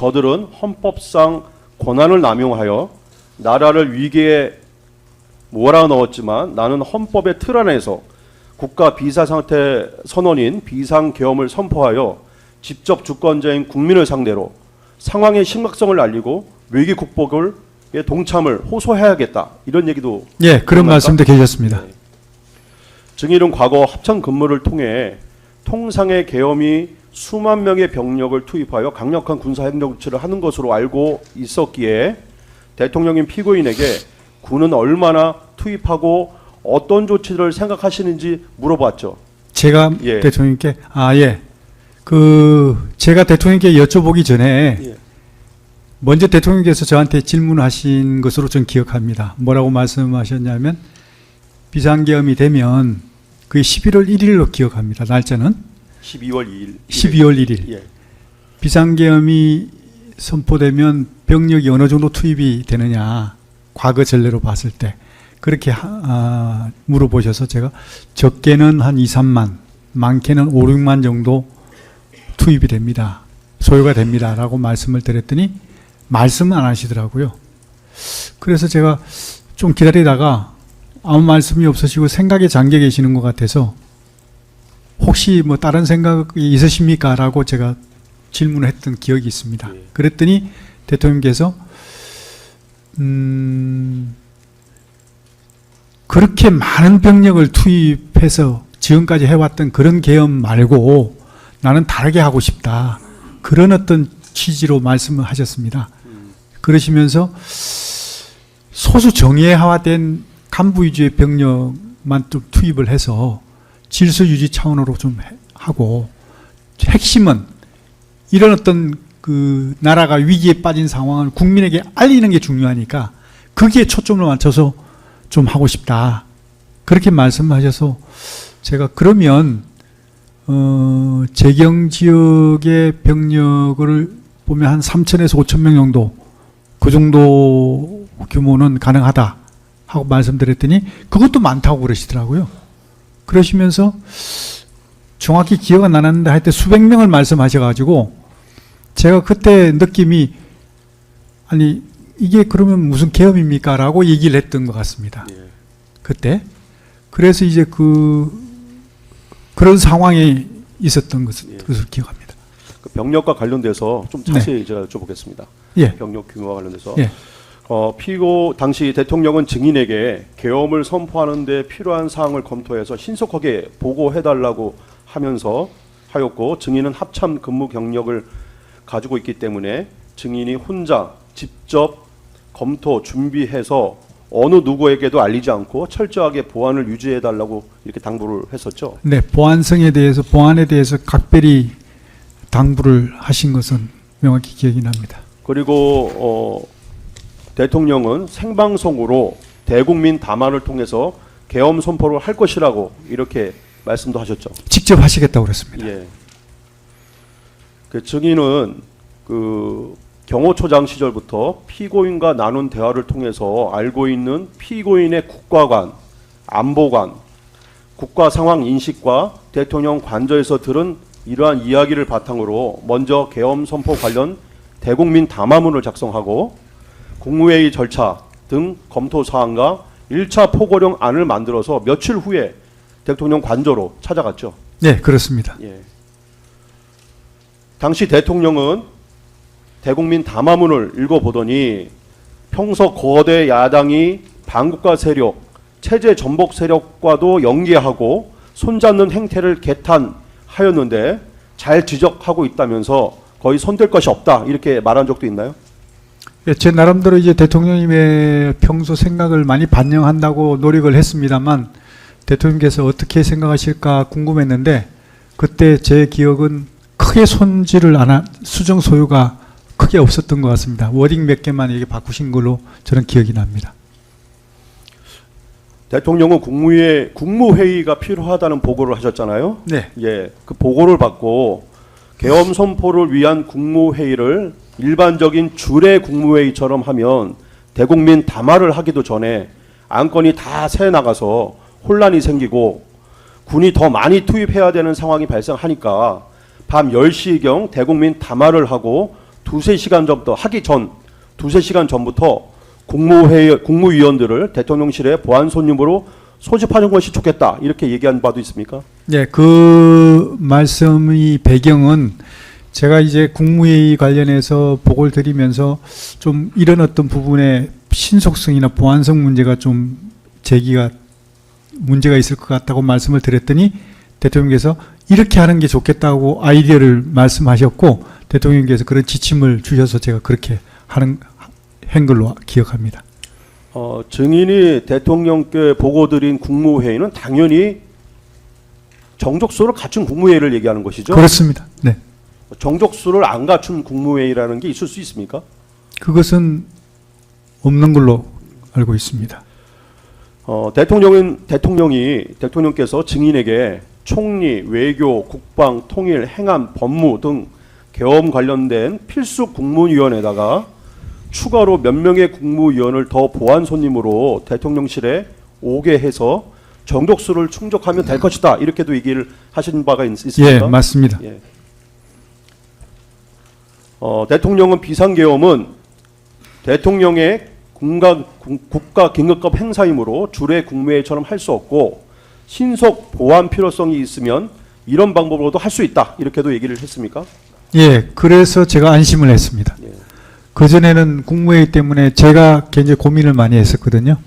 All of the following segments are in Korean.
저들은 헌법상 권한을 남용하여 나라를 위기에 몰아넣었지만 나는 헌법의 틀 안에서 국가 비상상태 선언인 비상계엄을 선포하여 직접 주권자인 국민을 상대로 상황의 심각성을 알리고 위기 극복에 동참을 호소해야겠다. 이런 얘기도 예, 그런 말씀도 계셨습니다. 네. 증인은 과거 합참 근무를 통해 통상의 계엄이 수만 명의 병력을 투입하여 강력한 군사 행동 조치를 하는 것으로 알고 있었기에 대통령인 피고인에게 군은 얼마나 투입하고 어떤 조치를 생각하시는지 물어봤죠. 제가 예. 대통령께 제가 대통령께 여쭤보기 전에 예. 먼저 대통령께서 저한테 질문하신 것으로 전 기억합니다. 뭐라고 말씀하셨냐면 비상계엄이 되면 그게 11월 1일로 기억합니다. 날짜는 12월 2일. 12월 1일. 예. 비상계엄이 선포되면 병력이 어느 정도 투입이 되느냐, 과거 전례로 봤을 때 그렇게 물어보셔서 제가 적게는 한 2, 3만, 많게는 5, 6만 정도 투입이 됩니다. 소요가 됩니다. 라고 말씀을 드렸더니 말씀은 안 하시더라고요. 그래서 제가 좀 기다리다가 아무 말씀이 없으시고 생각에 잠겨 계시는 것 같아서 혹시 뭐 다른 생각이 있으십니까? 라고 제가 질문을 했던 기억이 있습니다. 예. 그랬더니 대통령께서 그렇게 많은 병력을 투입해서 지금까지 해왔던 그런 계엄 말고 나는 다르게 하고 싶다. 그런 어떤 취지로 말씀을 하셨습니다. 그러시면서 소수 정예화된 간부 위주의 병력만 좀 투입을 해서 질서 유지 차원으로 좀 하고 핵심은 이런 어떤 그 나라가 위기에 빠진 상황을 국민에게 알리는 게 중요하니까 거기에 초점을 맞춰서 좀 하고 싶다. 그렇게 말씀하셔서 제가 그러면 재경 지역의 병력을 보면 한 3,000에서 5,000명 정도 그 정도 규모는 가능하다 하고 말씀드렸더니 그것도 많다고 그러시더라고요. 그러시면서 정확히 기억은 안 나는데 하여튼 수백 명을 말씀하셔가지고 제가 그때 느낌이 아니 이게 그러면 무슨 계엄입니까? 라고 얘기를 했던 것 같습니다. 예. 그때. 그래서 이제 그런 상황에 있었던 것을 기억합니다. 그 병력과 관련돼서 좀 자세히 제가 여쭤보겠습니다. 예. 병력 규모와 관련돼서. 예. 피고 당시 대통령은 증인에게 계엄을 선포하는 데 필요한 사항을 검토해서 신속하게 보고해달라고 하였고 증인은 합참 근무 경력을 가지고 있기 때문에 증인이 혼자 직접 검토 준비해서 어느 누구에게도 알리지 않고 철저하게 보안을 유지해달라고 이렇게 당부를 했었죠. 네, 보안에 대해서 각별히 당부를 하신 것은 명확히 기억이 납니다. 그리고 대통령은 생방송으로 대국민 담화를 통해서 계엄 선포를 할 것이라고 이렇게 말씀도 하셨죠. 직접 하시겠다고 그랬습니다. 예. 그 증인은 그 경호처장 시절부터 피고인과 나눈 대화를 통해서 알고 있는 피고인의 국가관, 안보관, 국가 상황 인식과 대통령 관저에서 들은 이러한 이야기를 바탕으로 먼저 계엄 선포 관련 대국민 담화문을 작성하고 국무회의 절차 등 검토 사항과 1차 포고령 안을 만들어서 며칠 후에 대통령 관저로 찾아갔죠. 네, 그렇습니다. 예. 당시 대통령은 대국민 담화문을 읽어보더니 평소 거대 야당이 반국가 세력, 체제 전복 세력과도 연계하고 손잡는 행태를 개탄하였는데 잘 지적하고 있다면서 거의 손댈 것이 없다 이렇게 말한 적도 있나요? 예, 제 나름대로 이제 대통령님의 평소 생각을 많이 반영한다고 노력을 했습니다만 대통령께서 어떻게 생각하실까 궁금했는데 그때 제 기억은 크게 손질을 수정 소요가 크게 없었던 것 같습니다. 워딩 몇 개만 이렇게 바꾸신 걸로 저는 기억이 납니다. 대통령은 국무회의가 필요하다는 보고를 하셨잖아요. 네. 예, 그 보고를 받고 계엄 선포를 위한 국무회의를 일반적인 주례 국무회의처럼 하면 대국민 담화를 하기도 전에 안건이 다 새 나가서 혼란이 생기고 군이 더 많이 투입해야 되는 상황이 발생하니까 밤 10시경 대국민 담화를 하고 두세 시간 전부터 하기 전 두세 시간 전부터 국무위원들을 대통령실에 보안 손님으로 소집하는 것이 좋겠다 이렇게 얘기한 바도 있습니까? 네, 그 말씀의 배경은 제가 이제 국무회의 관련해서 보고를 드리면서 좀 이런 어떤 부분의 신속성이나 보안성 문제가 좀 문제가 있을 것 같다고 말씀을 드렸더니 대통령께서 이렇게 하는 게 좋겠다고 아이디어를 말씀하셨고 대통령께서 그런 지침을 주셔서 제가 그렇게 한 걸로 기억합니다. 증인이 대통령께 보고드린 국무회의는 당연히 정족수를 갖춘 국무회의를 얘기하는 것이죠. 그렇습니다. 네. 정족수를 안 갖춘 국무회의라는 게 있을 수 있습니까? 그것은 없는 걸로 알고 있습니다. 대통령께서 증인에게 총리, 외교, 국방, 통일, 행안, 법무 등 계엄 관련된 필수 국무위원에다가 추가로 몇 명의 국무위원을 더 보안 손님으로 대통령실에 오게 해서 정족수를 충족하면 될 것이다. 이렇게도 얘기를 하신 바가 있습니까? 예, 맞습니다. 예. 대통령은 비상계엄은 대통령의 국가 긴급급 행사이므로 주례 국무회의처럼 할 수 없고 신속 보안 필요성이 있으면 이런 방법으로도 할 수 있다. 이렇게도 얘기를 했습니까? 예, 그래서 제가 안심을 했습니다. 예. 그전에는 국무회의 때문에 제가 굉장히 고민을 많이 했었거든요.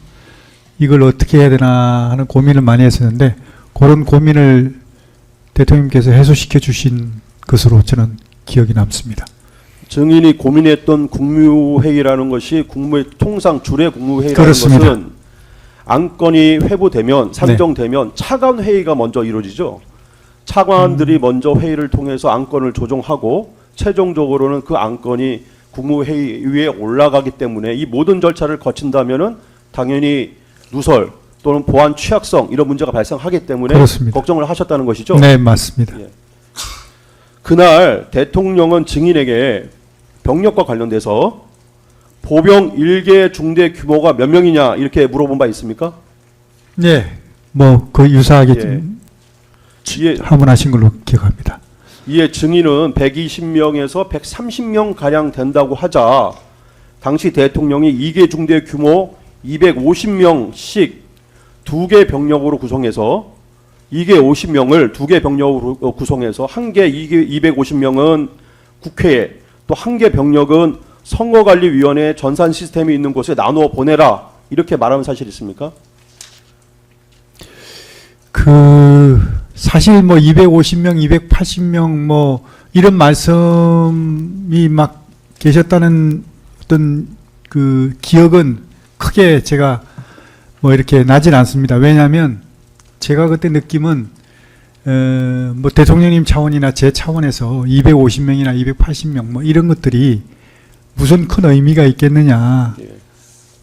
이걸 어떻게 해야 되나 하는 고민을 많이 했었는데 그런 고민을 대통령께서 해소시켜 주신 것으로 저는 기억이 남습니다. 증인이 고민했던 국무회의라는 것이 통상 주례 국무회의라는 그렇습니다. 것은 안건이 회부되면 상정되면 차관 회의가 먼저 이루어지죠. 차관들이 먼저 회의를 통해서 안건을 조정하고 최종적으로는 그 안건이 국무회의 위에 올라가기 때문에 이 모든 절차를 거친다면은 당연히 누설 또는 보안 취약성 이런 문제가 발생하기 때문에 그렇습니다. 걱정을 하셨다는 것이죠. 네, 맞습니다. 예. 그날 대통령은 증인에게 병력과 관련돼서 보병 1개 중대 규모가 몇 명이냐 이렇게 물어본 바 있습니까? 네, 뭐 그 유사하게 예. 좀 하문하신 걸로 기억합니다. 이에 증인은 120명에서 130명 가량 된다고 하자 당시 대통령이 2개 중대 규모 250명씩 2개 병력으로 구성해서 2개 50명을 2개 병력으로 구성해서 1개 250명은 국회에 또 1개 병력은 선거관리위원회 전산 시스템이 있는 곳에 나누어 보내라 이렇게 말하는 사실 있습니까? 사실 뭐 250명, 280명 뭐 이런 말씀이 막 계셨다는 어떤 그 기억은 크게 제가 뭐 이렇게 나진 않습니다. 왜냐하면 제가 그때 느낌은 뭐 대통령님 차원이나 제 차원에서 250명이나 280명 뭐 이런 것들이 무슨 큰 의미가 있겠느냐. 예.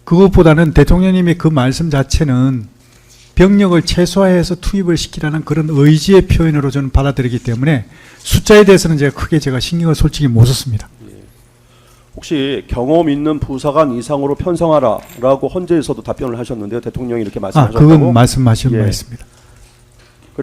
그것보다는 대통령님의 그 말씀 자체는 병력을 최소화해서 투입을 시키라는 그런 의지의 표현으로 저는 받아들이기 때문에 숫자에 대해서는 제가 신경을 솔직히 못 썼습니다. 혹시 경험 있는 부사관 이상으로 편성하라라고 헌재에서도 답변을 하셨는데요. 대통령이 이렇게 말씀하셨다고. 그건 말씀하신 예. 바 있습니다.